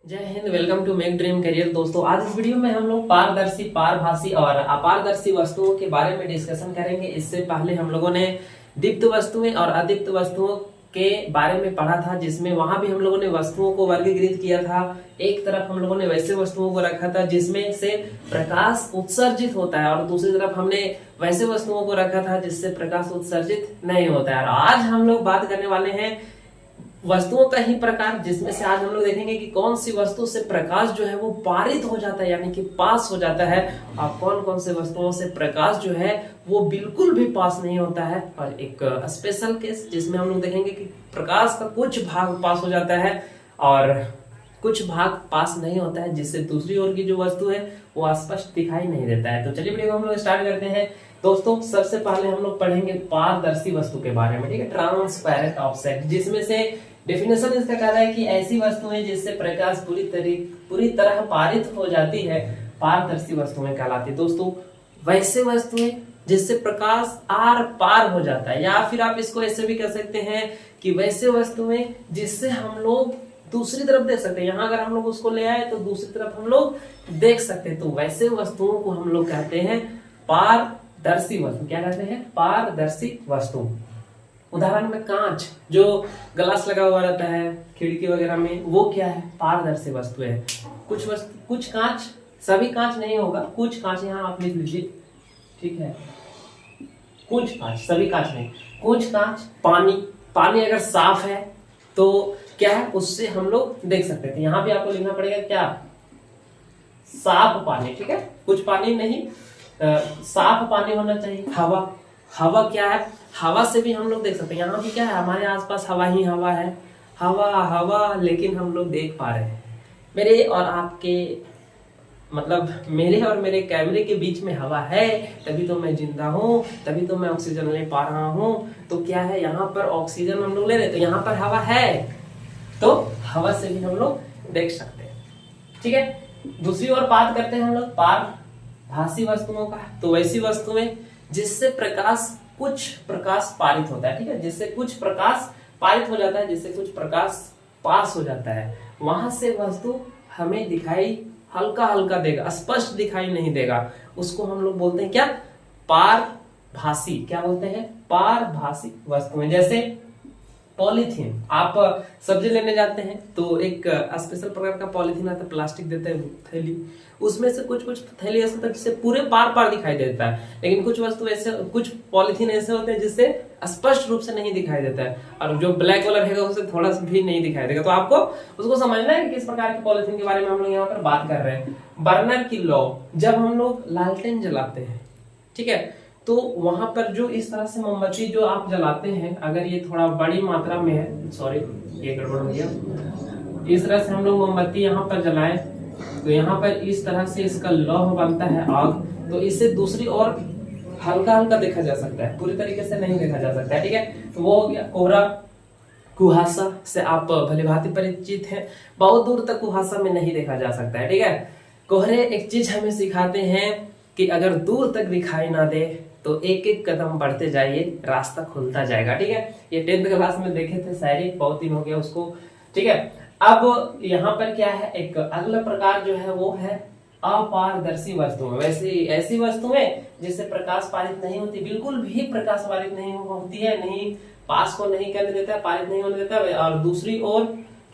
जय Hind. Welcome to make dream career. दोस्तों, आज इस वीडियो में हम लोग पारदर्शी, पारभासी और अपारदर्शी वस्तुओं के बारे में डिस्कशन करेंगे। इससे पहले हम लोगों ने दीप्त वस्तुएं और अदीप्त वस्तुओं के बारे में पढ़ा था, जिसमें वहां भी हम लोगों ने वस्तुओं को वर्गीकृत किया था। एक तरफ हम लोगों ने वैसे वस्तुओं को रखा था जिसमें से प्रकाश उत्सर्जित होता है, और दूसरी तरफ हमने वैसे वस्तुओं को रखा था जिससे प्रकाश उत्सर्जित नहीं होता है। और आज हम लोग बात करने वाले हैं वस्तुओं का ही प्रकार, जिसमें से आज हम लोग देखेंगे कि कौन सी वस्तु से प्रकाश जो है वो पारित हो जाता है, यानी कि पास हो जाता है, और कौन कौन से वस्तुओं से प्रकाश जो है वो बिल्कुल भी पास नहीं होता है। और एक स्पेशल केस जिसमें हम लोग देखेंगे कि प्रकाश का कुछ भाग पास हो जाता है और कुछ भाग पास नहीं होता है, जिससे दूसरी ओर की जो वस्तु है वो स्पष्ट दिखाई नहीं देता है। तो चलिए वीडियो को हम लोग स्टार्ट करते हैं। दोस्तों, सबसे पहले हम लोग पढ़ेंगे पारदर्शी वस्तु के बारे में, ठीक है। ट्रांसपेरेंट ऑब्जेक्ट, जिसमें से डेफिनेशन इसका कह रहा है कि ऐसी वस्तुएं जिससे प्रकाश पूरी तरह पारित हो जाती है पारदर्शी वस्तुएं कहलाती है। दोस्तों, वैसे वस्तुएं जिससे प्रकाश आर पार हो जाता है, या फिर आप इसको ऐसे भी कह सकते हैं कि वैसे वस्तुएं जिससे हम लोग दूसरी तरफ देख सकते हैं। यहाँ अगर हम लोग उसको ले आए तो दूसरी तरफ हम लोग देख सकते हैं। तो वैसे वस्तुओं को हम लोग कहते हैं पारदर्शी वस्तु। क्या कहते हैं? पारदर्शी वस्तु। उदाहरण में कांच, जो ग्लास लगा हुआ रहता है खिड़की वगैरह में, वो क्या है? पारदर्शी वस्तु है। कुछ कांच, सभी कांच नहीं होगा, कुछ कांच, यहाँ आप लिख लीजिए, ठीक है। कुछ कांच, सभी कांच नहीं, कुछ कांच। पानी अगर साफ है तो क्या है, उससे हम लोग देख सकते थे। यहाँ भी आपको लिखना पड़ेगा क्या? साफ पानी, ठीक है। कुछ पानी नहीं, साफ पानी होना चाहिए। हवा क्या है? हवा से भी हम लोग देख सकते हैं। यहाँ भी क्या है, हमारे आसपास हवा ही हवा है, हवा, लेकिन हम लोग देख पा रहे हैं। मेरे और आपके, मतलब मेरे और मेरे कैमरे के बीच में हवा है, तभी तो मैं जिंदा हूँ, तभी तो मैं ऑक्सीजन ले पा रहा हूँ। तो क्या है, यहाँ पर ऑक्सीजन हम लोग ले रहे, तो यहाँ पर हवा है, तो हवा से भी हम लोग देख सकते हैं, ठीक है। दूसरी ओर बात करते हैं हम लोग पारभासी वस्तुओं का। तो वैसी वस्तुएं जिससे कुछ प्रकाश पारित होता है, ठीक है, जिससे कुछ प्रकाश पारित हो जाता है, जिससे कुछ प्रकाश पास हो जाता है, वहां से वस्तु हमें दिखाई हल्का हल्का देगा, स्पष्ट दिखाई नहीं देगा। उसको हम लोग बोलते हैं क्या? पारभासी। क्या बोलते हैं? पारभासी वस्तुएं। जैसे पॉलीथीन, आप सब्जी लेने जाते हैं तो एक स्पेशल प्रकार का पॉलीथीन आता है, प्लास्टिक देते हैं थैली, उसमें से कुछ थैली ऐसे होता है जिससे पूरे पार दिखाई देता है, लेकिन कुछ वस्तु ऐसे, कुछ पॉलीथीन ऐसे होते हैं जिससे स्पष्ट रूप से नहीं दिखाई देता है, और जो ब्लैक कलर है उससे थोड़ा सा भी नहीं दिखाई देगा। तो आपको उसको समझना है कि किस प्रकार के पॉलीथीन के बारे में हम लोग यहाँ पर बात कर रहे हैं। बर्नर की लौ, जब हम लोग लालटेन जलाते हैं, ठीक है, तो वहां पर जो इस तरह से मोमबत्ती जो आप जलाते हैं, अगर ये थोड़ा बड़ी मात्रा में है, सॉरी ये गड़बड़ हो गया, इस तरह से हम लोग मोमबत्ती यहाँ पर जलाएं तो यहाँ पर इस तरह से इसका लौह बनता है, आग, तो इससे दूसरी ओर हल्का हल्का देखा जा सकता है, पूरी तरीके से नहीं देखा जा सकता है, ठीक है। तो वो हो गया कोहरा। कुहासा से आप भली भांति परिचित हैं, बहुत दूर तक कुहासा में नहीं देखा जा सकता है, ठीक है। कोहरे एक चीज हमें सिखाते हैं कि अगर दूर तक दिखाई ना दे तो एक एक कदम बढ़ते जाइए, रास्ता खुलता जाएगा, ठीक है। ये 10th क्लास में देखे थे शायरी, बहुत दिन हो गया उसको, ठीक है। अब यहाँ पर क्या है, एक अगला प्रकार जो है वो है अपारदर्शी वस्तुएं। वैसे ऐसी वस्तुएं जिससे प्रकाश पारित नहीं होती, बिल्कुल भी प्रकाश पारित नहीं होती है, नहीं पास को नहीं करने देता, पारित नहीं होने देता, और दूसरी ओर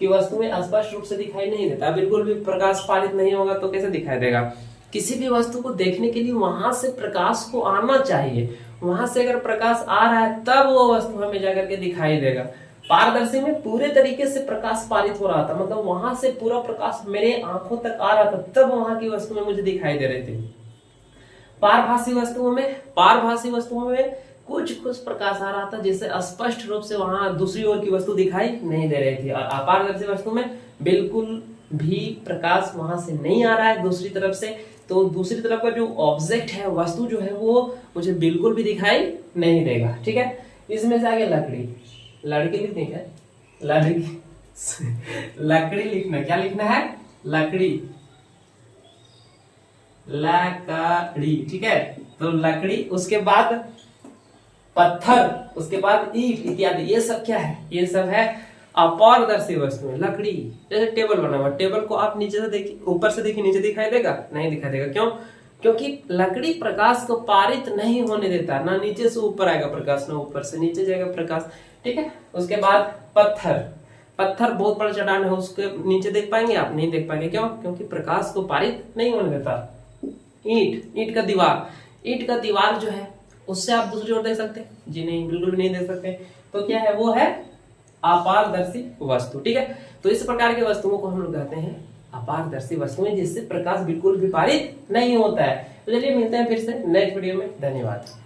की वस्तुएं स्पष्ट रूप से दिखाई नहीं देता। बिल्कुल भी प्रकाश पारित नहीं होगा तो कैसे दिखाई देगा? किसी भी वस्तु को देखने के लिए वहां से प्रकाश को आना चाहिए, वहां से अगर प्रकाश आ रहा है तब वो वस्तु हमें जाकर के दिखाई देगा। पारदर्शी में पूरे तरीके से प्रकाश पारित हो रहा था, मतलब वहां से पूरा प्रकाश मेरे आंखों तक आ रहा था, तब वहां की वस्तुएं मुझे दिखाई दे रही थी। पारभासी वस्तुओं में कुछ प्रकाश आ रहा था जिससे स्पष्ट रूप से वहां दूसरी ओर की वस्तु दिखाई नहीं दे रही थी, और अपारदर्शी वस्तु में बिल्कुल भी प्रकाश वहां से नहीं आ रहा है दूसरी तरफ से, तो दूसरी तरफ का जो ऑब्जेक्ट है, वस्तु जो है, वो मुझे बिल्कुल भी दिखाई नहीं देगा, ठीक है। इसमें से आगे लड़की लिखनी है, लकड़ी लिखना, क्या लिखना है? लकड़ी, ठीक है। तो लकड़ी, उसके बाद पत्थर, उसके बाद ईंट इत्यादि, ये सब क्या है? ये सब है अपारदर्शी वस्तुएं, लकड़ी, जैसे टेबल बना हुआ, टेबल को आप नीचे से देखिए, ऊपर से देखिए, नीचे दिखाई देगा? नहीं दिखाई देगा। क्यों? क्योंकि लकड़ी प्रकाश को पारित नहीं होने देता, ना नीचे से ऊपर आएगा प्रकाश, ना ऊपर से नीचे जाएगा प्रकाश। ठीक है। उसके बाद पत्थर, पत्थर बहुत बड़ा चट्टान है, उसके नीचे देख पाएंगे आप? नहीं देख पाएंगे। क्यों? क्योंकि प्रकाश को पारित नहीं होने देता। ईंट, ईंट का दीवार, ईंट का दीवार जो है उससे आप दूसरी ओर देख सकते हैं? जी नहीं, बिल्कुल भी नहीं देख सकते। तो क्या है? वो है अपारदर्शी वस्तु। ठीक है। तो इस प्रकार के वस्तुओं को हम लोग कहते हैं अपारदर्शी वस्तुएं, जिससे प्रकाश बिल्कुल भी पारित नहीं होता है। तो चलिए मिलते हैं फिर से नेक्स्ट वीडियो में। धन्यवाद।